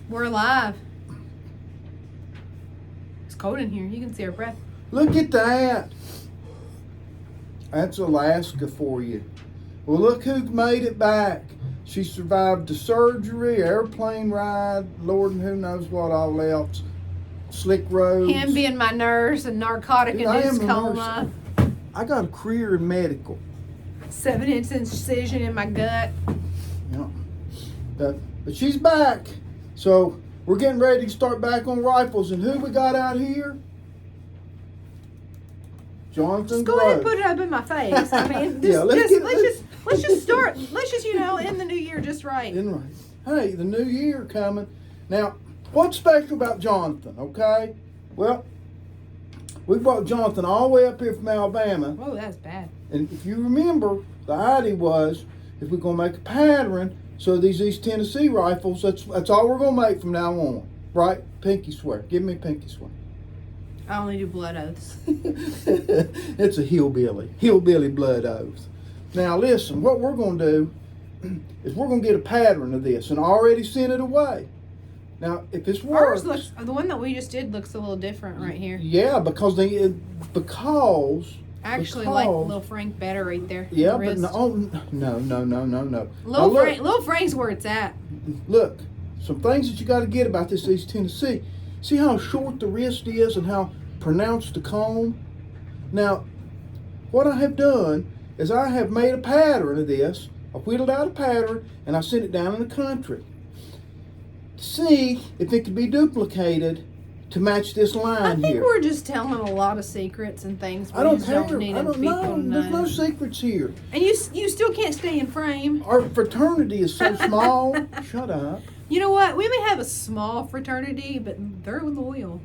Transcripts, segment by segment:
We're alive. It's cold in here. You can see our breath. Look at that. That's Alaska for you. Well, look who made it back. She survived the surgery, airplane ride, Lord and who knows what all else. Slick roads. Him being my nurse and narcotic-induced coma. I got a career in medical. 7-inch incision in my gut. Yeah. But she's back. So we're getting ready to start back on rifles. And who we got out here? Jonathan Just go ahead and Groves. put it up in my face. I mean, Yeah, let's just start. Let's just, end the new year just right. Hey, the new year coming. Now, what's special about Jonathan, okay? Well, we brought Jonathan all the way up here from Alabama. Oh, that's bad. And if you remember, the idea was, if we're going to make a pattern, so these East Tennessee rifles, that's all we're going to make from now on. Right? Pinky swear. Give me a pinky swear. I only do blood oaths. It's a hillbilly blood oath. Now listen, what we're going to do is we're going to get a pattern of this and already send it away. Now, if this works, the one that we just did looks a little different right here. Yeah, because Actually, like Lil Frank better right there. Yeah, but no. Lil Frank's where it's at. Look, some things that you got to get about this East Tennessee. See how short the wrist is and how pronounced the comb? Now, what I have done is I have made a pattern of this. I whittled out a pattern and I sent it down in the country to see if it could be duplicated to match this line here. I think we're just telling a lot of secrets and things. I don't care. Need I don't know. There's no secrets here. And you still can't stay in frame. Our fraternity is so small. Shut up. You know what? We may have a small fraternity, but they're loyal.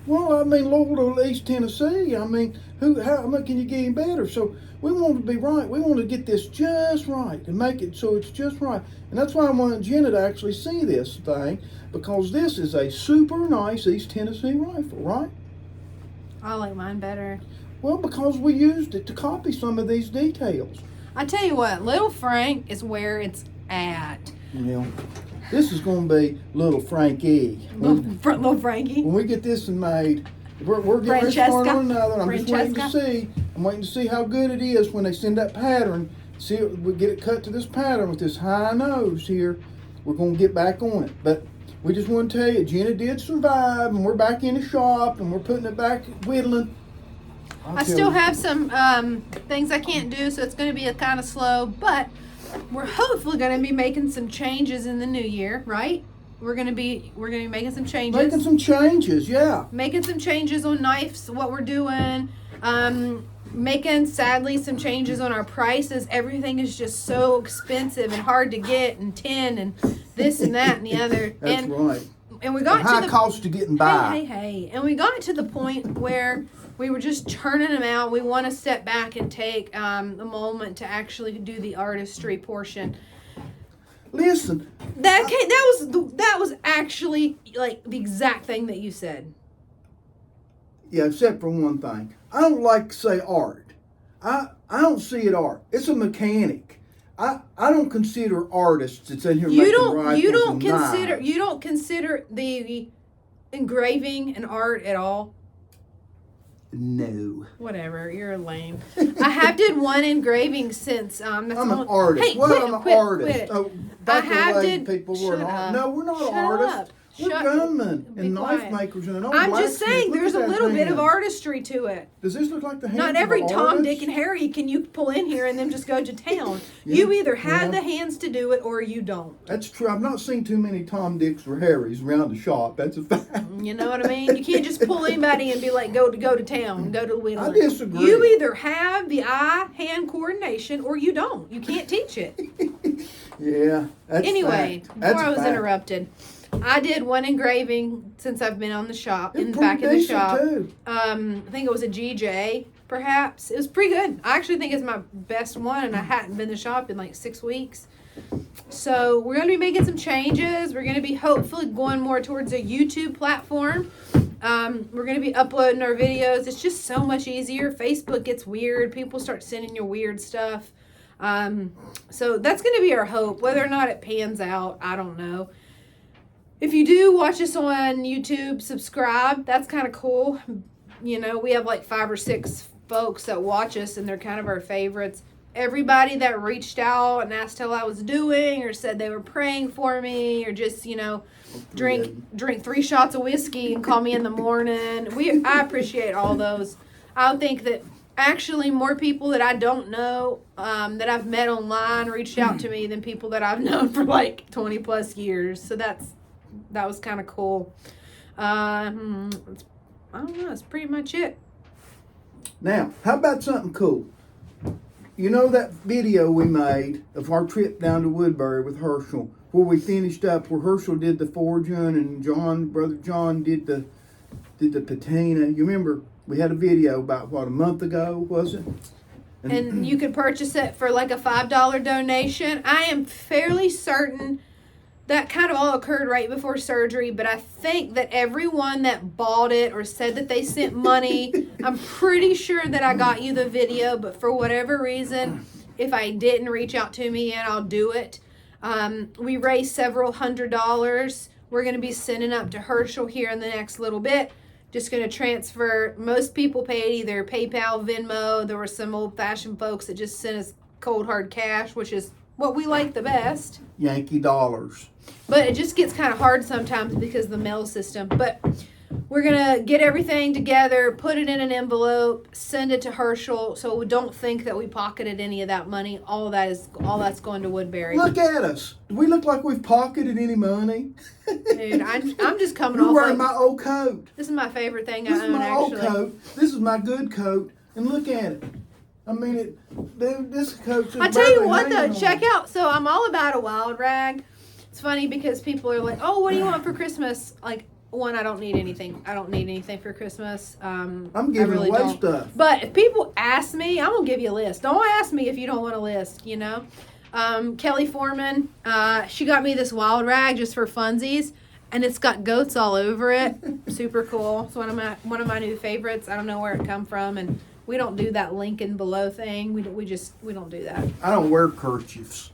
Well, I mean, loyal to East Tennessee. I mean, how much can you get any better? So we want to be right. We want to get this just right and make it so it's just right. And that's why I wanted Jenna to actually see this thing, because this is a super nice East Tennessee rifle, right? I like mine better. Well, because we used it to copy some of these details. I tell you what, Little Frank is where it's at. Yeah. This is going to be Little Frankie. Little Frankie. When we get this made, we're getting ready to one another. I'm just waiting to see. I'm waiting to see how good it is when they send that pattern. See, we get it cut to this pattern with this high nose here. We're going to get back on it. But we just want to tell you, Jenna did survive, and we're back in the shop, and we're putting it back whittling. I still have some things I can't do, so it's going to be a kind of slow, but we're hopefully going to be making some changes in the new year, right? We're going to be making some changes. Making some changes, yeah. Making some changes on knives, what we're doing. Making, sadly, some changes on our prices. Everything is just so expensive and hard to get, and tin and this and that and the other. That's right. And we got high to the cost of getting by. Hey. And we got to the point where we were just churning them out. We want to step back and take a moment to actually do the artistry portion. Listen, That was actually like the exact thing that you said. Yeah, except for one thing. I don't like to say art. I don't see it art. It's a mechanic. I don't consider artists that's in here making rifles you don't consider the engraving an art at all. No. Whatever, you're lame. I have did one engraving since I'm an artist. Hey, I'm an artist. Quit. Oh, back I have in the day, did. people were Shut up. No, we're not Shut artists. up. We're gunmen and knife makers and an old I'm just blacksmith. saying, Look there's at a that little bit hand. of artistry to it. Does this look like the hands Not of every an Tom, artist? Dick, and Harry can you pull in here and then just go to town. Yeah, You either have yeah. the hands to do it or you don't. That's true. I've not seen too many Tom Dicks or Harrys around the shop. That's a fact. You know what I mean? You can't just pull anybody and be like, go to town, go to Wheeler. I disagree. You either have the eye-hand coordination or you don't. You can't teach it. Yeah. That's Anyway, fact. before That's I was fact. interrupted, I did one engraving since I've been on the shop, It's in the back of the pretty decent, shop. too. I think it was a GJ, perhaps. It was pretty good. I actually think it's my best one, and I hadn't been to the shop in like 6 weeks. So we're going to be making some changes. We're going to be hopefully going more towards a YouTube platform. We're going to be uploading our videos. It's just so much easier. Facebook gets weird. People start sending you weird stuff. So that's going to be our hope. Whether or not it pans out, I don't know. If you do watch us on YouTube, subscribe. That's kind of cool. You know, we have like 5 or 6 folks that watch us, and they're kind of our favorites. Everybody that reached out and asked how I was doing, or said they were praying for me, or just, you know, drink 3 shots of whiskey and call me in the morning. I appreciate all those. I think that actually more people that I don't know, that I've met online, reached out to me than people that I've known for like 20 plus years. So that was kind of cool. I don't know. That's pretty much it. Now, how about something cool? You know that video we made of our trip down to Woodbury with Herschel, where we finished up, where Herschel did the foraging and Brother John did the patina. You remember we had a video about a month ago, was it? And you could purchase it for like a $5 donation. I am fairly certain that kind of all occurred right before surgery, but I think that everyone that bought it or said that they sent money, I'm pretty sure that I got you the video, but for whatever reason, if I didn't, reach out to me and I'll do it. We raised several $100s. We're going to be sending up to Herschel here in the next little bit. Just going to transfer. Most people paid either PayPal, Venmo. There were some old-fashioned folks that just sent us cold hard cash, which is what we like the best. Yankee dollars. But it just gets kind of hard sometimes because of the mail system. But we're going to get everything together, put it in an envelope, send it to Herschel, so we don't think that we pocketed any of that money. All that's going to Woodbury. Look at us. Do we look like we've pocketed any money? Dude, I'm just coming You're off wearing like, my old coat. this is my favorite thing This I is own, my actually. old coat. This is my good coat. And look at it. I mean, this coat's I tell you what, though, check out. So I'm all about a wild rag. It's funny because people are like, "Oh, what do you want for Christmas?" Like, one, I don't need anything. I don't need anything for Christmas. I'm I giving really away don't. stuff. But if people ask me, I'm gonna give you a list. Don't ask me if you don't want a list. You know, Kelly Foreman, she got me this wild rag just for funsies, and it's got goats all over it. Super cool. It's one of my new favorites. I don't know where it come from, and we don't do that link in below thing. We don't do that. I don't wear kerchiefs.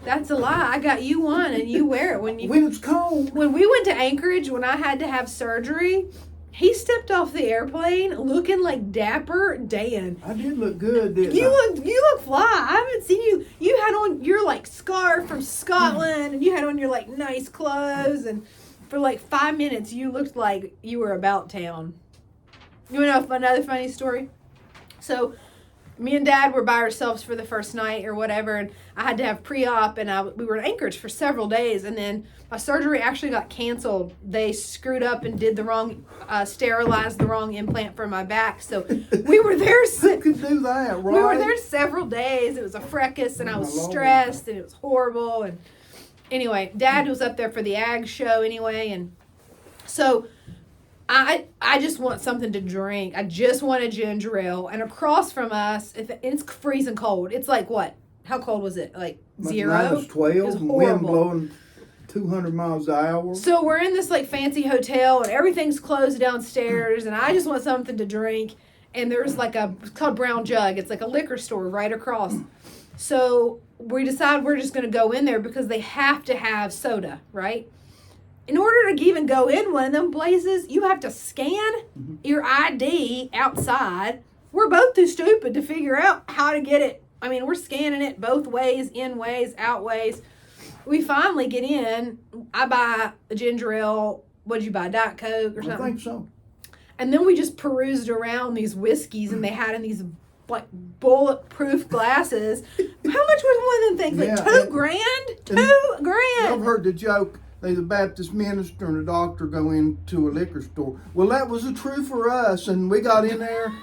That's a lie. I got you one, and you wear it when When it's cold. When we went to Anchorage, when I had to have surgery, he stepped off the airplane looking like Dapper Dan. I did look good, didn't You I? look fly. I haven't seen you. You had on your like scarf from Scotland, and you had on your like nice clothes, and for like 5 minutes you looked like you were about town. You want to know another funny story? So, me and Dad were by ourselves for the first night or whatever, and I had to have pre-op, and we were in Anchorage for several days, and then my surgery actually got canceled. They screwed up and did the wrong, sterilized the wrong implant for my back. So we were there. Who could do that, right? We were there several days. It was a fracas, and I was stressed, and it was horrible. And anyway, Dad was up there for the ag show anyway, and so I just want something to drink. I just want a ginger ale. And across from us, it's freezing cold. It's like what? How cold was it? Like 0? Minus 12. It was Wind horrible. blowing 200 miles an hour. So we're in this like fancy hotel, and everything's closed downstairs, and I just want something to drink. And there's like it's called Brown Jug. It's like a liquor store right across. So we decide we're just going to go in there because they have to have soda, right? In order to even go in one of them places, you have to scan your ID outside. We're both too stupid to figure out how to get it. I mean, we're scanning it both ways, in ways, out ways. We finally get in. I buy a ginger ale. What'd you buy? Diet Coke or something? I think so. And then we just perused around these whiskeys, and they had in these like bulletproof glasses. How much was one of them things? Like $2,000? $2,000. I've heard the joke. There's a Baptist minister and a doctor go into a liquor store. Well, that was the truth for us, and we got in there,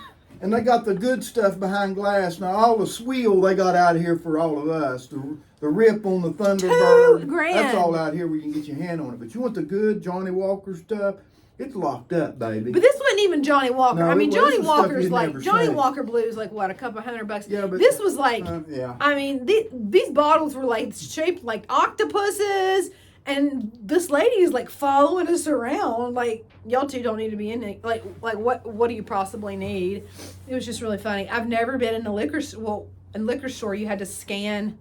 and they got the good stuff behind glass. Now, all the swill they got out of here for all of us. The rip on the Thunderbird. $2,000. That's all out here where you can get your hand on it. But you want the good Johnny Walker stuff, it's locked up, baby. But this wasn't even Johnny Walker. No, I mean, it Johnny wasn't stuff Walker's you'd like, never Johnny seen. Walker Blues, like what, a couple $100? Yeah, but this was like, yeah. I mean, these bottles were like shaped like octopuses. And this lady is like following us around, like, y'all two don't need to be in it. Like what do you possibly need? It was just really funny. I've never been in a liquor store. Well, in liquor store, you had to scan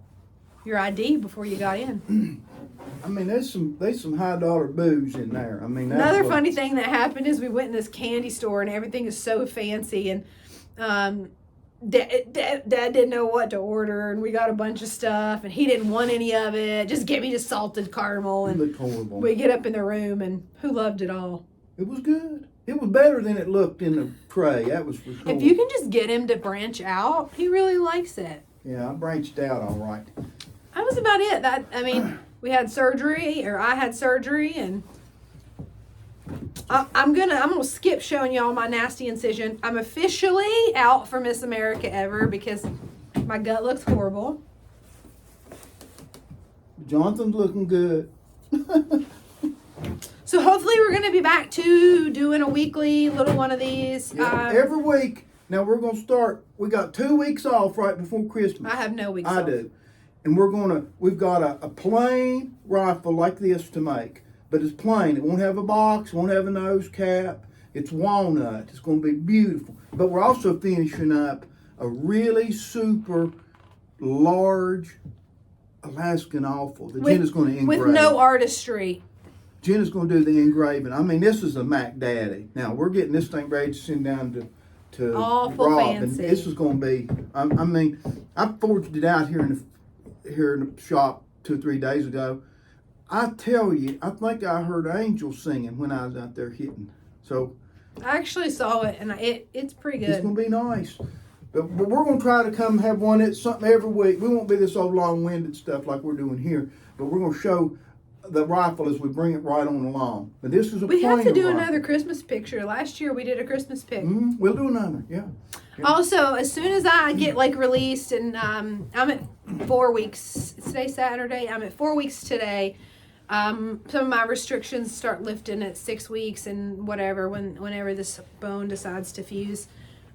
your ID before you got in. I mean, there's some high dollar booze in there. I mean, that's Another what- funny thing that happened is we went in this candy store and everything is so fancy, and Dad didn't know what to order, and we got a bunch of stuff, and he didn't want any of it. Just give me just salted caramel, It and looked horrible. we get up in the room, and who loved it all? It was good. It was better than it looked in the tray. That was for sure. If you can just get him to branch out, he really likes it. Yeah, I branched out all right. That was about it. We had surgery, or I had surgery, and I'm gonna skip showing y'all my nasty incision. I'm officially out for Miss America Ever because my gut looks horrible. Jonathan's looking good. So hopefully we're gonna be back to doing a weekly little one of these. Yeah, every week. Now we're gonna start. We got 2 weeks off right before Christmas. I have no weeks I off. do. And we've got a plain rifle like this to make. But it's plain. It won't have a box, won't have a nose cap. It's walnut. It's going to be beautiful. But we're also finishing up a really super large Alaskan offal that Jenna's going to engrave. With no artistry. Jenna's going to do the engraving. I mean, this is a Mac Daddy. Now, we're getting this thing ready to send down to Awful Rob. fancy. And this is going to be, I mean, I forged it out here in the shop 2 or 3 days ago. I tell you, I think I heard angels singing when I was out there hitting. So I actually saw it, and it's pretty it's good. going to be nice. But we're going to try to come have one that's something every week. We won't be this old long-winded stuff like we're doing here, but we're going to show the rifle as we bring it right on along. But this is a We have to do rifle. another Christmas picture. Last year we did a Christmas pic. We'll do another, yeah. Also, as soon as I get released, and I'm at 4 weeks. It's today Saturday. I'm at 4 weeks today. Some of my restrictions start lifting at 6 weeks and whatever, whenever this bone decides to fuse.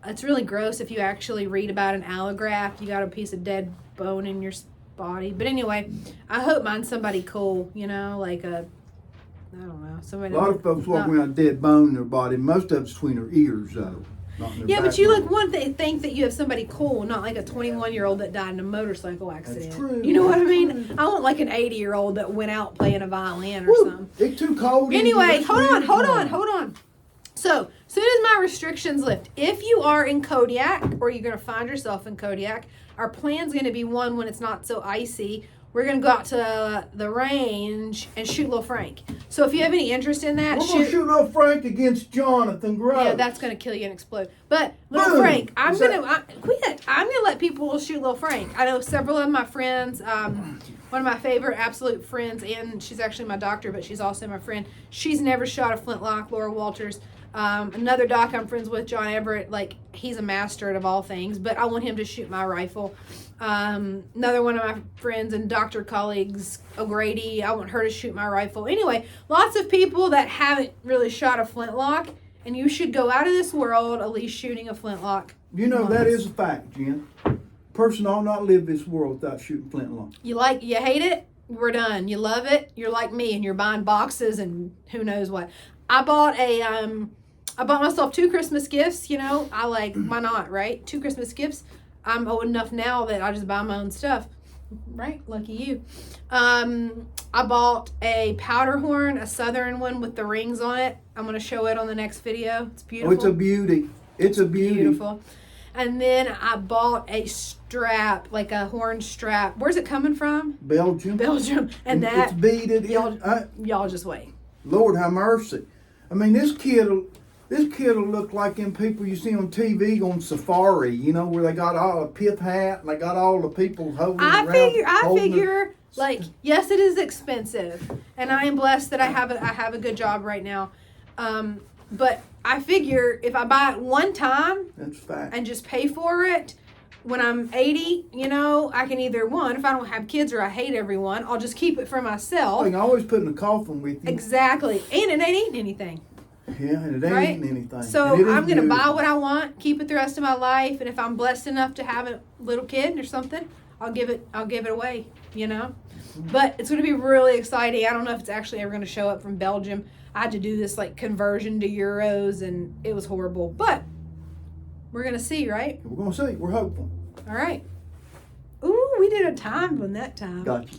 It's really gross if you actually read about an allograft. You got a piece of dead bone in your body. But anyway, I hope mine's somebody cool, like I don't know, somebody. A lot of folks walk around with a dead bone in their body. Most of it's between their ears, though. Not in their Yeah, but you backbone. want to think that you have somebody cool, not like a 21-year-old that died in a motorcycle accident. true. You know what I mean? I want like an 80-year-old that went out playing a violin or Woo, something. it's too cold. Anyway, hold on. So, soon as my restrictions lift, if you are in Kodiak, or you're going to find yourself in Kodiak, our plan's going to be one when it's not so icy. We're going to go out to the range and shoot Little Frank. So if you have any interest in that, We're going to shoot little Frank against Jonathan Gross. yeah, that's going to kill you and explode. But Little Boom. Frank, I'm Is going to let people shoot Little Frank. I know several of my friends, one of my favorite absolute friends, and she's actually my doctor, but she's also my friend. She's never shot a flintlock, Laura Walters. Another doc I'm friends with, John Everett, he's a master at of all things, but I want him to shoot my rifle. Another one of my friends and doctor colleagues, O'Grady, I want her to shoot my rifle. Anyway, lots of people that haven't really shot a flintlock, and you should go out of this world at least shooting a flintlock. You know, that is a fact, Jen. Person ought not live this world without shooting flintlock. You hate it, we're done. You love it, you're like me, and you're buying boxes and who knows what. I bought myself 2 Christmas gifts, why not, right? 2 Christmas gifts. I'm old enough now that I just buy my own stuff. Right? Lucky you. I bought a powder horn, a southern one with the rings on it. I'm going to show it on the next video. It's beautiful. Oh, it's a beauty. It's a beauty. Beautiful. And then I bought a strap, like a horn strap. Where's it coming from? Belgium. Belgium. And It's that, beaded. y'all just wait. Lord have mercy. I mean, this kid'll look like them people you see on TV on safari, where they got all a pith hat and they got all the people holding I around. figure, yes, it is expensive, and I am blessed that I have a good job right now. But I figure if I buy it one time That's fact. and just pay for it, when I'm 80, I can either, one, if I don't have kids or I hate everyone, I'll just keep it for myself. I can always put in a coffin with you. Exactly. And it ain't eating anything. Yeah, and it ain't Right? eating anything. So And it is I'm going to buy beautiful. what I want, keep it the rest of my life, and if I'm blessed enough to have a little kid or something, I'll give it away, But it's going to be really exciting. I don't know if it's actually ever going to show up from Belgium. I had to do this conversion to euros, and it was horrible. But we're going to see, right? We're going to see. We're hopeful. All right. Ooh, we did a timed one that time. Gotcha.